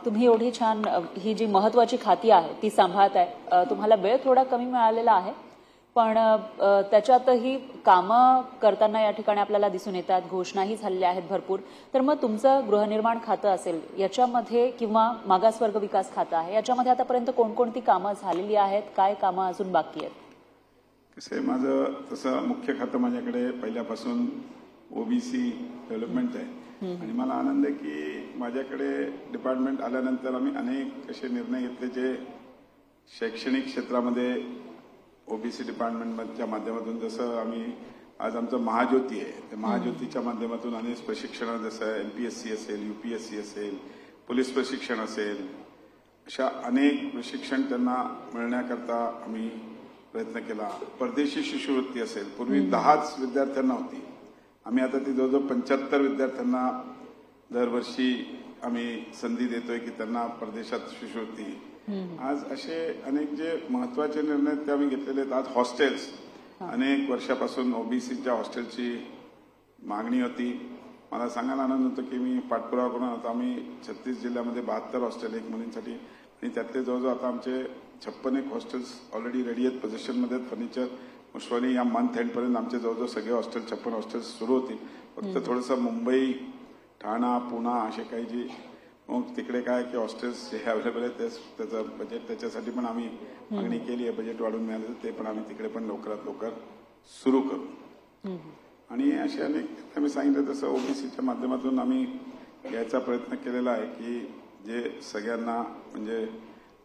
तुम्ही एवढी छान ही जी महत्वाची खाती आहे ती सांभाळताय. तुम्हाला वेळ थोडा कमी मिळालेला आहे, पण त्याच्यातही कामं करताना या ठिकाणी आपल्याला दिसून येतात. घोषणाही झालेल्या आहेत भरपूर. तर मग तुमचं गृहनिर्माण खातं असेल याच्यामध्ये किंवा मागासवर्ग विकास खातं आहे याच्यामध्ये आतापर्यंत कोणकोणती कामं झालेली आहेत, काय कामं अजून बाकी आहेत? कसं माझं तसं मुख्य खातं माझ्याकडे पहिल्यापासून ओबीसी डेव्हलपमेंट आहे आणि मला आनंद आहे की माझ्याकडे डिपार्टमेंट आल्यानंतर आम्ही अनेक असे निर्णय घेतले जे शैक्षणिक क्षेत्रामध्ये ओबीसी डिपार्टमेंटच्या माध्यमातून, जसं आम्ही आज आमचं महाज्योती आहे त्या महाज्योतीच्या माध्यमातून अनेक प्रशिक्षण, जसं एमपीएससी असेल, यूपीएससी असेल, पोलीस प्रशिक्षण असेल, अशा अनेक प्रशिक्षण त्यांना मिळण्याकरता आम्ही प्रयत्न केला. परदेशी शिष्यवृत्ती असेल, पूर्वी 10च विद्यार्थ्यांना होती, आम्ही आता ती जवळजवळ 75 विद्यार्थ्यांना दरवर्षी आम्ही संधी देतोय की त्यांना परदेशात शिष्यवृत्ती. आज असे अनेक जे महत्वाचे निर्णय ते आम्ही घेतलेले आहेत. आज हॉस्टेल्स, अनेक वर्षापासून ओबीसीच्या हॉस्टेलची मागणी होती. मला सांगायला आनंद होतो की मी पाठपुरावा करून आता आम्ही 36 जिल्ह्यामध्ये 72 हॉस्टेल एक मुलींसाठी, आणि त्यातले जवळजवळ आता आमचे 56 हॉस्टेल्स ऑलरेडी रेडी आहेत, पोझिशनमध्ये आहेत. फर्निचर मोस्टली या मंथ एंडपर्यंत आमचे जवळजवव सगळे हॉस्टेल 56 हॉस्टेल्स सुरू होतील. फक्त थोडंसं मुंबई, ठाणा, पुणा असे काही जी मग तिकडे काय की हॉस्टेल्स जे अवेलेबल आहेत त्याचं बजेट त्याच्यासाठी पण आम्ही मागणी केली आहे. बजेट वाढून मिळालं ते पण आम्ही तिकडे पण लवकरात लवकर सुरू करू. आणि असे अनेक आम्ही सांगितलं तसं ओबीसीच्या माध्यमातून आम्ही याचा प्रयत्न केलेला आहे की जे सगळ्यांना म्हणजे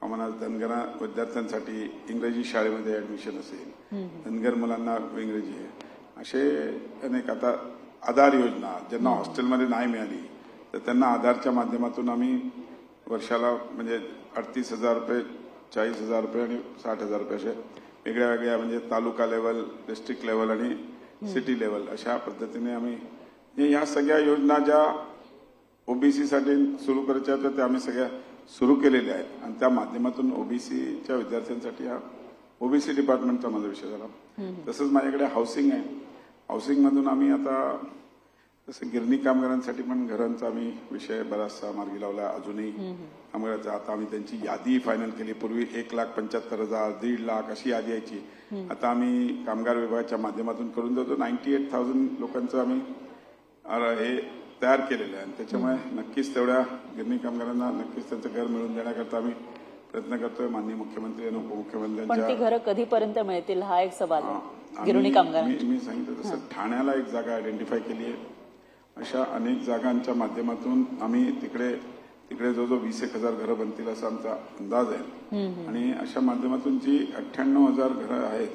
आम्हाला धनगर विद्यार्थ्यांसाठी इंग्रजी शाळेमध्ये ऍडमिशन असेल, धनगर मुलांना इंग्रजी आहे, असे अनेक आता आधार योजना ज्यांना हॉस्टेलमध्ये नाही मिळाली तर त्यांना आधारच्या माध्यमातून आम्ही वर्षाला म्हणजे 38,000 रुपये, 40,000 रुपये आणि 60,000 रुपये असे वेगळ्या वेगळ्या म्हणजे तालुका लेवल, डिस्ट्रिक्ट लेवल आणि सिटी लेवल अशा पद्धतीने आम्ही या सगळ्या योजना ज्या ओबीसीसाठी सुरू करायच्या होत्या त्या आम्ही सगळ्या सुरू केलेल्या आहेत. आणि त्या माध्यमातून ओबीसीच्या विद्यार्थ्यांसाठी हा ओबीसी डिपार्टमेंटचा माझा विषय झाला. तसंच माझ्याकडे हाऊसिंग आहे. हाऊसिंगमधून आम्ही आता तसं गिरणी कामगारांसाठी पण घरांचा आम्ही विषय बराचसा मार्गी लावला. अजूनही कामगारांचा आता आम्ही त्यांची यादी फायनल केली. पूर्वी 1,75,000, 1.5 लाख अशी यादी यायची. आता आम्ही कामगार विभागाच्या माध्यमातून करून देतो. 98,000 लोकांचं आम्ही हे तयार केलेलं आहे आणि त्याच्यामुळे नक्कीच तेवढ्या गिरणी कामगारांना नक्कीच त्यांचं घर मिळवून देण्याकरता आम्ही प्रयत्न करतोय. माननीय मुख्यमंत्री आणि उपमुख्यमंत्र्यांच्या. पण ती घरं कधीपर्यंत मिळतील हा एक सवाल आहे गिरणी कामगारांची. मी सांगितलं तसं ठाण्याला एक जागा आयडेंटिफाय केली आहे. अशा अनेक जागांच्या माध्यमातून आम्ही तिकडे जवळजवळ 20,000 घरं बनतील असा आमचा अंदाज आहे. आणि अशा माध्यमातून जी 98,000 घरं आहेत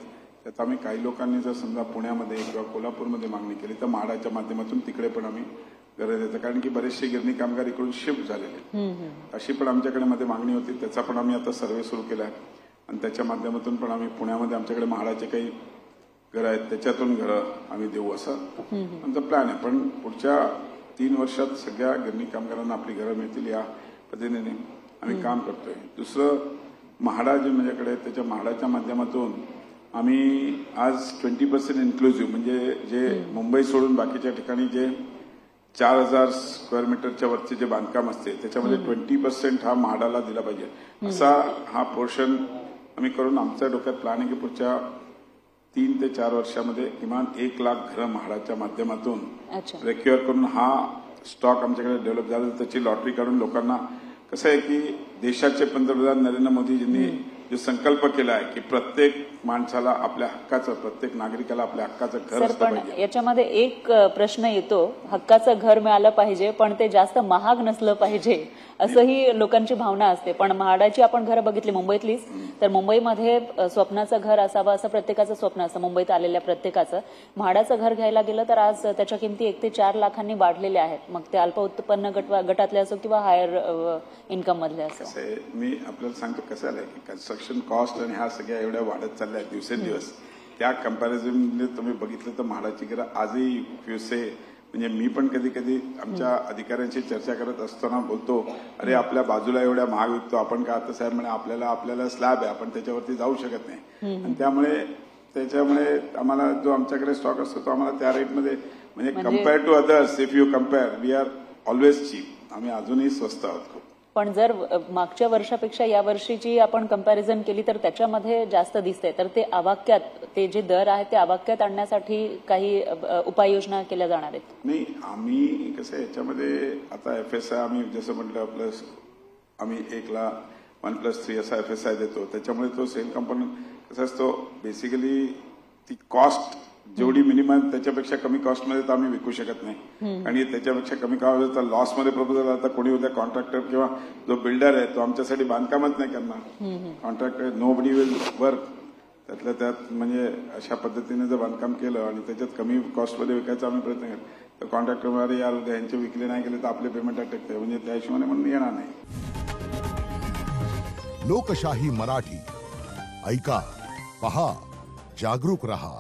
त्यात आम्ही काही लोकांनी जर समजा पुण्यामध्ये किंवा कोल्हापूरमध्ये मागणी केली तर म्हाडाच्या माध्यमातून तिकडे पण आम्ही घरं देतो. कारण की बरेचसे गिरणी कामगार इकडून शिफ्ट झालेले, अशी पण आमच्याकडे मध्ये मागणी होती. त्याचा पण आम्ही आता सर्व्हे सुरू केला आहे आणि त्याच्या माध्यमातून पण आम्ही पुण्यामध्ये आमच्याकडे म्हाडाचे काही घरं आहेत त्याच्यातून घरं आम्ही देऊ असं आमचा प्लॅन आहे. पण पुढच्या 3 वर्षात सगळ्या गिरणी कामगारांना आपली घरं मिळतील या पद्धतीने आम्ही काम करतोय. दुसरं म्हाडा जे माझ्याकडे त्याच्या म्हाडाच्या माध्यमातून आम्ही आज 20% इन्क्लुझिव्ह म्हणजे जे मुंबई सोडून बाकीच्या ठिकाणी जे 4,000 स्क्वेअर मीटरच्या वरचे जे बांधकाम असते त्याच्यामध्ये 20% हा म्हाडाला दिला पाहिजे असा हा पोर्शन आम्ही करून आमच्या डोक्यात प्लॅन आहे की पुढच्या 3 ते 4 वर्षामध्ये किमान 1 लाख घरं म्हाडाच्या माध्यमातून रेक्युअर करून हा स्टॉक आमच्याकडे डेव्हलप झाला. त्याची लॉटरी काढून लोकांना कसं आहे की देशाचे पंतप्रधान नरेंद्र मोदीजींनी जो संकल्प केला आहे की प्रत्येक माणसाला आपल्या हक्काचं, प्रत्येक नागरिकाला आपल्या हक्काचं घर असलं पाहिजे. याच्यामध्ये एक प्रश्न येतो, हक्काचं घर मिळालं पाहिजे पण ते जास्त महाग नसलं पाहिजे असंही लोकांची भावना असते. पण म्हाडाची आपण घरं बघितली मुंबईतलीच तर मुंबईमध्ये स्वप्नाचं घर असावं असं प्रत्येकाचं स्वप्न असतं, मुंबईत आलेल्या प्रत्येकाचं. म्हाडाचं घर घ्यायला गेलं तर आज त्याच्या किमती 1 ते 4 लाखांनी वाढलेल्या आहेत. मग ते अल्प उत्पन्न गटातले असो किंवा हायर इन्कम मधले असो. मी आपल्याला सांगतो कसं आलंय की कन्स्ट्रक्शन कॉस्ट आणि ह्या सगळ्या एवढ्या वाढत चालल्या दिवसेंदिवस. त्या कम्पॅरिझनमध्ये तुम्ही बघितलं तर म्हाडाची घरं आजही फ्युसे म्हणजे मी पण कधी कधी आमच्या अधिकाऱ्यांशी चर्चा करत असताना बोलतो, अरे आपल्या बाजूला एवढ्या महाग विकतो आपण का. आता साहेब म्हणे आपल्याला स्लॅब आहे, आपण त्याच्यावरती जाऊ शकत नाही. आणि त्याच्यामुळे आम्हाला जो आमच्याकडे स्टॉक असतो तो आम्हाला त्या रेटमध्ये म्हणजे compare to others if you compare we are always cheap. आम्ही अजूनही स्वस्त आहोत खूप. पण जर मागच्या वर्षापेक्षा या वर्षीची आपण कंपॅरिझन केली तर त्याच्यामध्ये जास्त दिसतंय. तर ते आवाक्यात ते जे दर आहेत ते आवाक्यात आणण्यासाठी काही उपाययोजना केल्या जाणार आहेत? नाही, आम्ही कसं आहे याच्यामध्ये आता FSI आम्ही जसं म्हटलं प्लस आम्ही 1ला 1+3 असा FSI देतो. त्याच्यामुळे तो सेल कंपोनंट कसा असतो, बेसिकली ती कॉस्ट जेवढी मिनिमम त्याच्यापेक्षा कमी कॉस्टमध्ये तर आम्ही विकू शकत नाही. आणि त्याच्यापेक्षा कमी कॉस्ट तर लॉसमध्ये प्रपोजल आता कोणी उद्या कॉन्ट्रॅक्टर किंवा जो बिल्डर आहे तो आमच्यासाठी बांधकामच नाही करणार. Contractor nobody will work. त्यातल्या त्यात म्हणजे अशा पद्धतीने जर बांधकाम केलं आणि त्याच्यात कमी कॉस्टमध्ये विकायचा आम्ही प्रयत्न केला तर कॉन्ट्रॅक्टर यार उद्या यांचे विकले नाही गेले तर आपले पेमेंट अटकते. म्हणजे त्या हिशोबाने म्हणून येणार नाही. लोकशाही मराठी ऐका, पहा, जागरूक रहा.